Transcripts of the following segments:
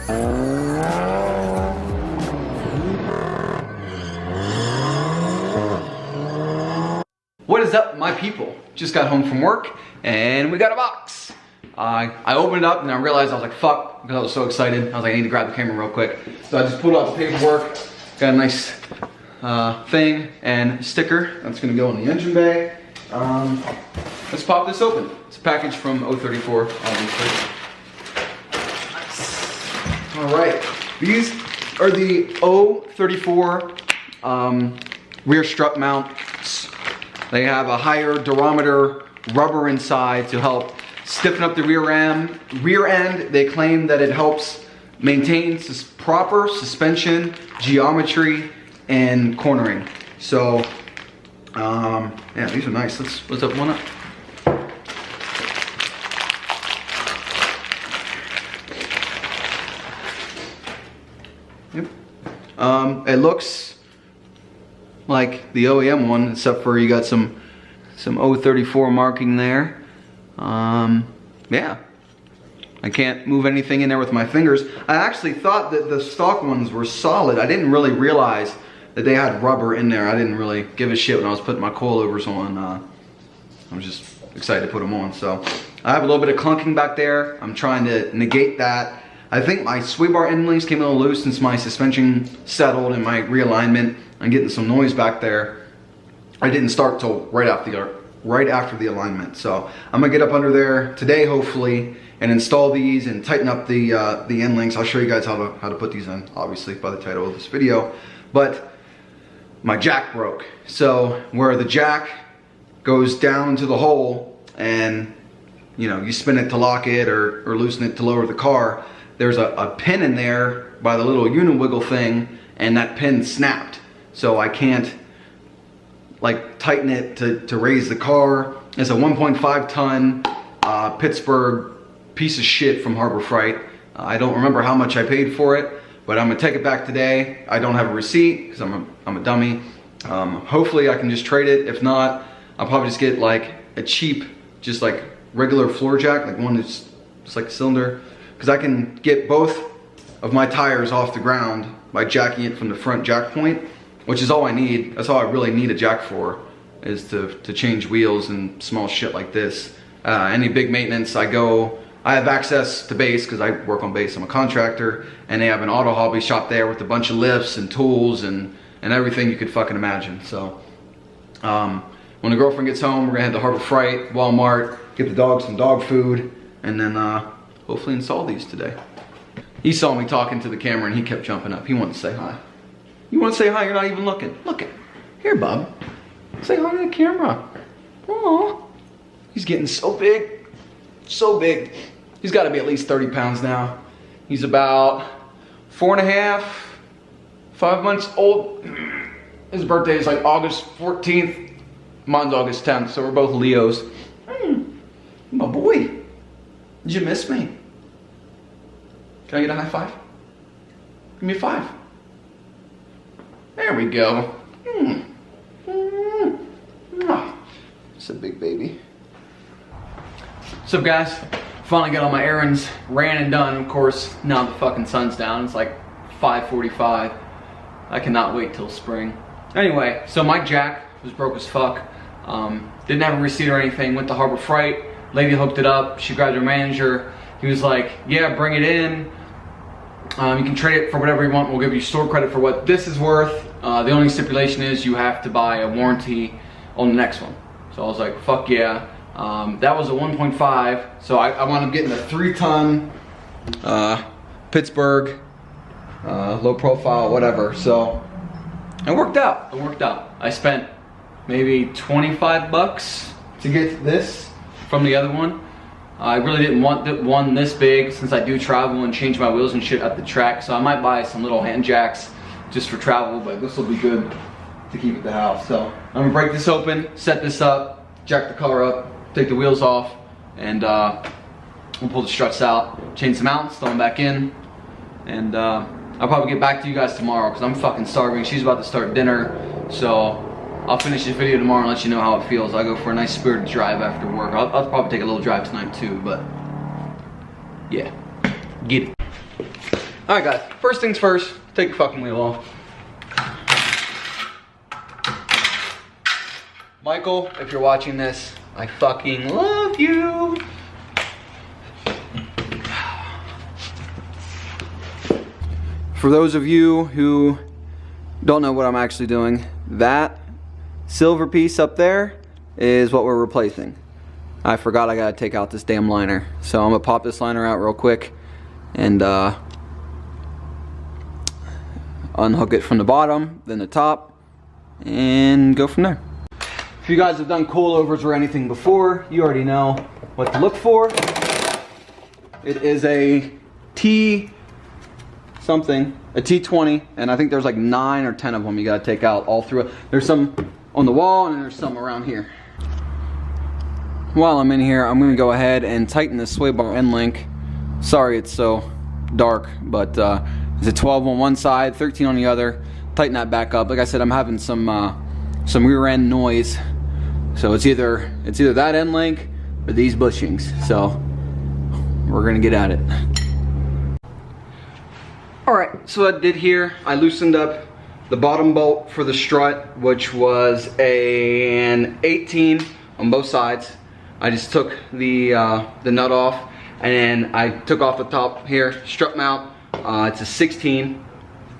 What is up, my people? Just got home from work and we got a box. I opened it up and I realized I was like, fuck, because I was so excited. I was like, I need to grab the camera real quick. So I just pulled out the paperwork, got a nice thing and sticker that's gonna go in the engine bay. Let's pop this open. It's a package from 034, obviously. Nice. All right, these are the 034 rear strut mounts. They have a higher durometer rubber inside to help stiffen up the rear end. They claim that it helps maintain proper suspension, geometry, and cornering. So, yeah, these are nice. Let's open one up. Yep. It looks like the OEM one, except for you got some 034 marking there. Yeah, I can't move anything in there with my fingers. I actually thought that the stock ones were solid. I didn't really realize that they had rubber in there. I didn't really give a shit when I was putting my coilovers on. I was just excited to put them on. So I have a little bit of clunking back there. I'm trying to negate that. I think my sway bar end links came a little loose since my suspension settled and my realignment. I'm getting some noise back there. I didn't start till right after the alignment. So I'm gonna get up under there today, hopefully, and install these and tighten up the end links. I'll show you guys how to put these in, obviously, by the title of this video. But my jack broke. So where the jack goes down into the hole and you know, you spin it to lock it or loosen it to lower the car, there's a pin in there by the little uni-wiggle thing, and that pin snapped. So I can't like tighten it to raise the car. It's a 1.5 ton Pittsburgh piece of shit from Harbor Freight. I don't remember how much I paid for it, but I'm gonna take it back today. I don't have a receipt because I'm a dummy. Hopefully I can just trade it. If not, I'll probably just get like a cheap, just like regular floor jack, like one that's just like a cylinder, because I can get both of my tires off the ground by jacking it from the front jack point, which is all I need. That's all I really need a jack for, is to change wheels and small shit like this. Any big maintenance, I have access to base because I work on base. I'm a contractor, and they have an auto hobby shop there with a bunch of lifts and tools and everything you could fucking imagine. So when the girlfriend gets home, we're gonna head to Harbor Freight, Walmart, get the dog some dog food, and then hopefully install these today. He saw me talking to the camera and he kept jumping up. He wanted to say hi. You want to say hi? You're not even looking. Look it. Here, bub. Say hi to the camera. Aww. He's getting so big. So big. He's got to be at least 30 pounds now. He's about 4.5, 5 months old. His birthday is like August 14th. Mine's August 10th, so we're both Leos. My boy. Did you miss me? Can I get a high five? Give me a 5. There we go. It's a big baby. What's up, guys? Finally got all my errands ran and done. Of course, now the fucking sun's down. It's like 5:45. I cannot wait till spring. Anyway, so my jack was broke as fuck. Didn't have a receipt or anything. Went to Harbor Freight. Lady hooked it up. She grabbed her manager. He was like, yeah, bring it in. You can trade it for whatever you want. We'll give you store credit for what this is worth. The only stipulation is you have to buy a warranty on the next one. So I was like, fuck yeah. That was a 1.5. So I wound up getting a 3-ton Pittsburgh, low profile, whatever. So it worked out. It worked out. I spent maybe 25 bucks to get this from the other one. I really didn't want one this big since I do travel and change my wheels and shit at the track. So I might buy some little hand jacks just for travel, but this will be good to keep at the house. So I'm gonna break this open, set this up, jack the car up, take the wheels off, and we'll pull the struts out, change the mounts, throw them back in, and I'll probably get back to you guys tomorrow because I'm fucking starving. She's about to start dinner, so I'll finish this video tomorrow and let you know how it feels. I'll go for a nice spirited drive after work. I'll probably take a little drive tonight too, but yeah, get it. Alright guys, first things first, take your fucking wheel off. Michael, if you're watching this, I fucking love you. For those of you who don't know what I'm actually doing, that silver piece up there is what we're replacing. I forgot I gotta take out this damn liner. So I'm gonna pop this liner out real quick and unhook it from the bottom, then the top, and go from there. If you guys have done coilovers or anything before, you already know what to look for. It is a T something, a T20, and I think there's like 9 or 10 of them you gotta take out all through. There's some on the wall and there's some around here. While I'm in here, I'm gonna go ahead and tighten the sway bar end link. Sorry it's so dark, but it's a 12 on one side, 13 on the other. Tighten that back up. Like I said, I'm having some rear end noise. So it's either that end link or these bushings. So we're gonna get at it. Alright, so what I did here, I loosened up the bottom bolt for the strut, which was an 18 on both sides. I just took the nut off, and then I took off the top here, strut mount. It's a 16,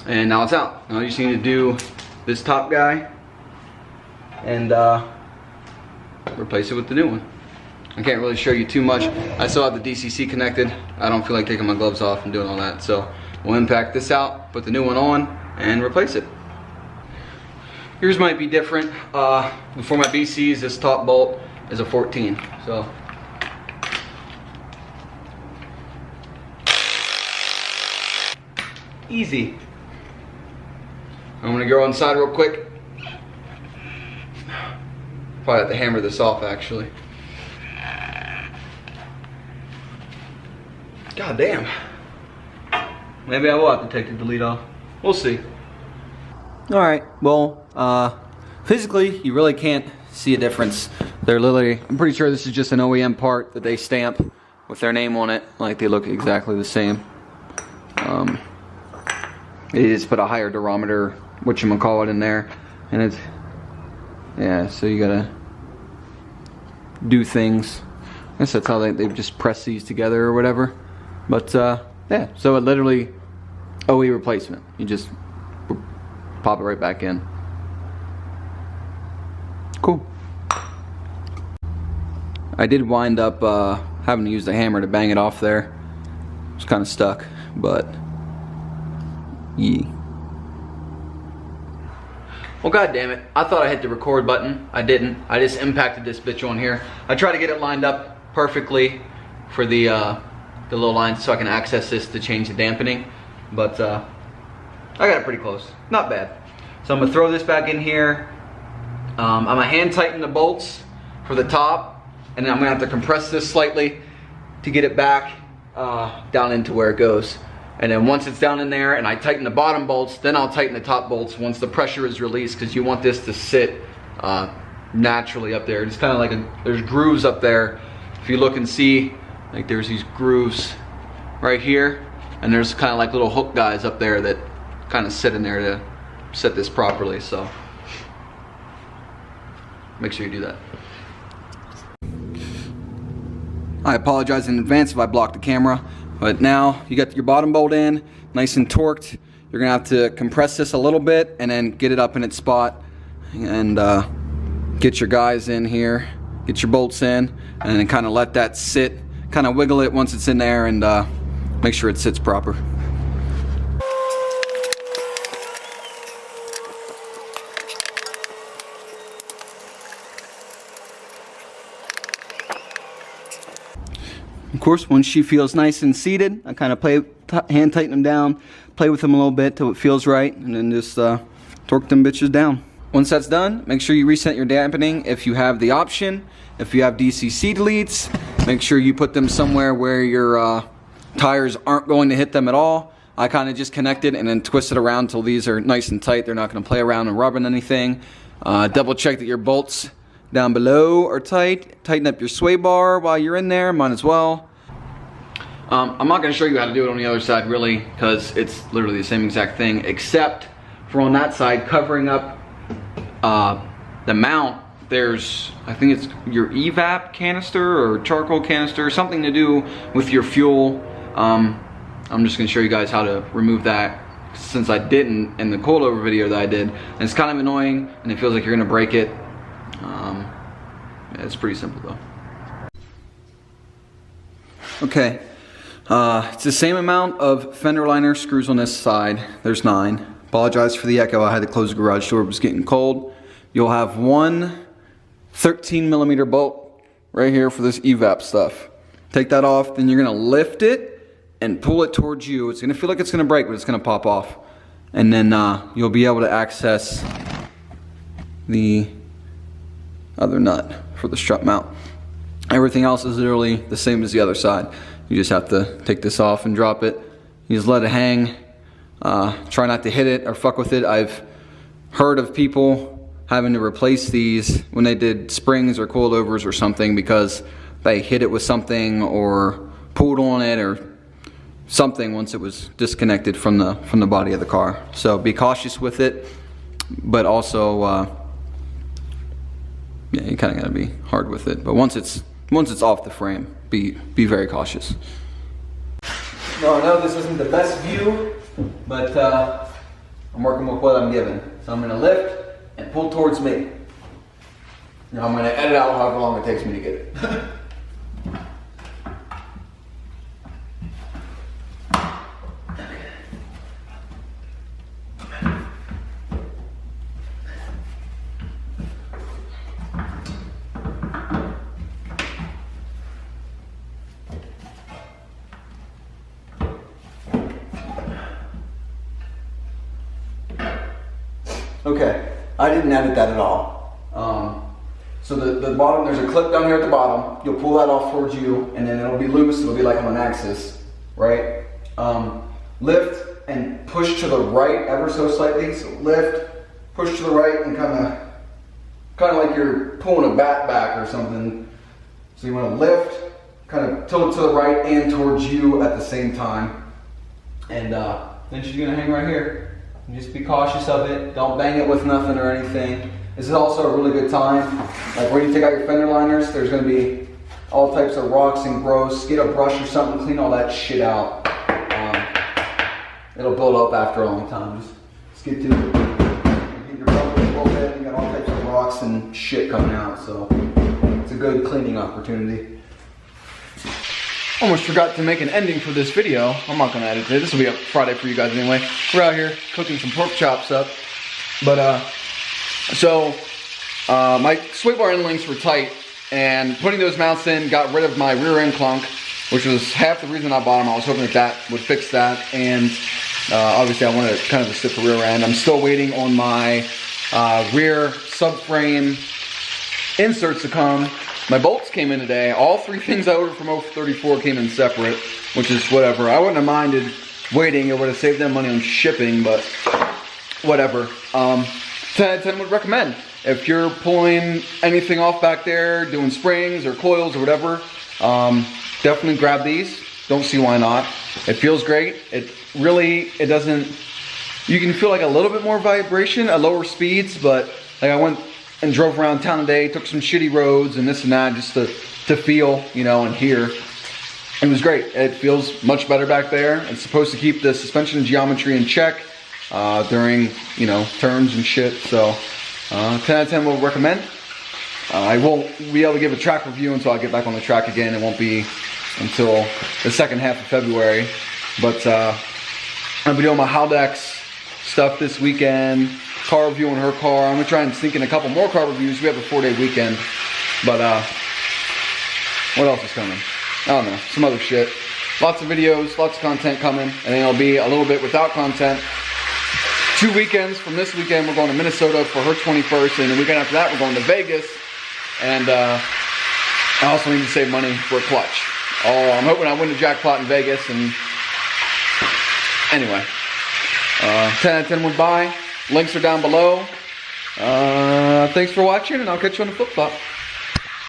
and now it's out. Now I just need to do this top guy and replace it with the new one. I can't really show you too much. I still have the DCC connected. I don't feel like taking my gloves off and doing all that, so we'll impact this out, put the new one on, and replace it. Yours might be different. For my BCs, this top bolt is a 14. So easy. I'm gonna go inside real quick. Probably have to hammer this off actually. God damn. Maybe I will have to take the delete off. We'll see. Alright, well, physically you really can't see a difference. They're literally, I'm pretty sure this is just an OEM part that they stamp with their name on it. Like they look exactly the same. They just put a higher durometer, whatchamacallit, in there. And it's, yeah, so you gotta do things. I guess that's how they just press these together or whatever. But yeah, so it literally, OE replacement. You just pop it right back in. Cool. I did wind up having to use the hammer to bang it off there. It's kind of stuck, but yeah. Well, god damn it. I thought I hit the record button. I didn't. I just impacted this bitch on here. I tried to get it lined up perfectly for the little lines so I can access this to change the dampening. But I got it pretty close. Not bad. So I'm gonna throw this back in here. I'm gonna hand tighten the bolts for the top, and then I'm gonna have to compress this slightly to get it back down into where it goes. And then once it's down in there and I tighten the bottom bolts, then I'll tighten the top bolts once the pressure is released, because you want this to sit naturally up there. It's kind of like there's grooves up there. If you look and see, like there's these grooves right here, and there's kind of like little hook guys up there that kind of sit in there to set this properly. So make sure you do that. I apologize in advance if I blocked the camera, but now you got your bottom bolt in, nice and torqued. You're gonna have to compress this a little bit and then get it up in its spot, and get your guys in here, get your bolts in, and then kind of let that sit, kind of wiggle it once it's in there, and make sure it sits proper. Of course, once she feels nice and seated, I kind of hand tighten them down, play with them a little bit till it feels right, and then just torque them bitches down. Once that's done, make sure you reset your dampening if you have the option. If you have DCC deletes, make sure you put them somewhere where your tires aren't going to hit them at all. I kind of just connect it and then twist it around until these are nice and tight. They're not going to play around and rubbing anything. Double check that your bolts down below are tight. Tighten up your sway bar while you're in there, might as well. I'm not going to show you how to do it on the other side really, because it's literally the same exact thing, except for on that side, covering up the mount, there's, I think it's your evap canister or charcoal canister, something to do with your fuel. I'm just going to show you guys how to remove that, since I didn't in the coilover video that I did. And it's kind of annoying, and it feels like you're going to break it. Yeah, it's pretty simple though. Okay, it's the same amount of fender liner screws on this side. There's 9. Apologize for the echo, I had to close the garage door, it was getting cold. You'll have one 13mm bolt right here for this evap stuff. Take that off, then you're gonna lift it and pull it towards you. It's gonna feel like it's gonna break, but it's gonna pop off. And then you'll be able to access the other nut for the strut mount. Everything else is literally the same as the other side. You just have to take this off and drop it. You just let it hang. Try not to hit it or fuck with it. I've heard of people having to replace these when they did springs or coilovers or something because they hit it with something or pulled on it or something once it was disconnected from the body of the car. So be cautious with it, but also yeah, you kind of gotta be hard with it. But once it's off the frame, be very cautious. Now I know this isn't the best view, but I'm working with what I'm given. So I'm gonna lift and pull towards me. Now I'm gonna edit out however long it takes me to get it. Okay, I didn't edit that at all. So the bottom, there's a clip down here at the bottom. You'll pull that off towards you, and then it'll be loose. It'll be like on an axis, right? Lift and push to the right ever so slightly. So lift, push to the right, and kind of like you're pulling a bat back or something. So you want to lift, kind of tilt it to the right and towards you at the same time. And then she's gonna hang right here. Just be cautious of it. Don't bang it with nothing or anything. This is also a really good time. Like when you take out your fender liners, there's going to be all types of rocks and gross. Get a brush or something, clean all that shit out. It'll build up after a long time. Just get to it. You get your bumper a little bit, you got all types of rocks and shit coming out. So it's a good cleaning opportunity. Almost forgot to make an ending for this video. I'm not gonna edit it. This will be up Friday for you guys anyway. We're out here cooking some pork chops up. But my sway bar end links were tight, and putting those mounts in got rid of my rear end clunk, which was half the reason I bought them. I was hoping that would fix that, and obviously I wanted kind of a stiff rear end. I'm still waiting on my rear subframe inserts to come. My bolts came in today. All 3 things I ordered from 034 came in separate, which is whatever. I wouldn't have minded waiting. It would have saved them money on shipping, but whatever. 10 out of 10 would recommend. If you're pulling anything off back there, doing springs or coils or whatever, definitely grab these. Don't see why not. It feels great. It doesn't, you can feel like a little bit more vibration at lower speeds, but like I went and drove around town today, took some shitty roads and this and that just to feel, you know, and hear. It was great. It feels much better back there. It's supposed to keep the suspension geometry in check during, you know, turns and shit. So 10 out of 10 will recommend. I won't be able to give a track review until I get back on the track again. It won't be until the second half of February. But I'll be doing my Haldex stuff this weekend. Car review on her car. I'm gonna try and sneak in a couple more car reviews. We have a 4-day weekend. But what else is coming? I don't know, some other shit. Lots of videos, lots of content coming, and then it'll be a little bit without content. 2 weekends from this weekend, we're going to Minnesota for her 21st, and the weekend after that, we're going to Vegas. And I also need to save money for a clutch. Oh, I'm hoping I win the jackpot in Vegas, and anyway. 10 out of 10 would buy. Links are down below. Thanks for watching, and I'll catch you on the flip flop.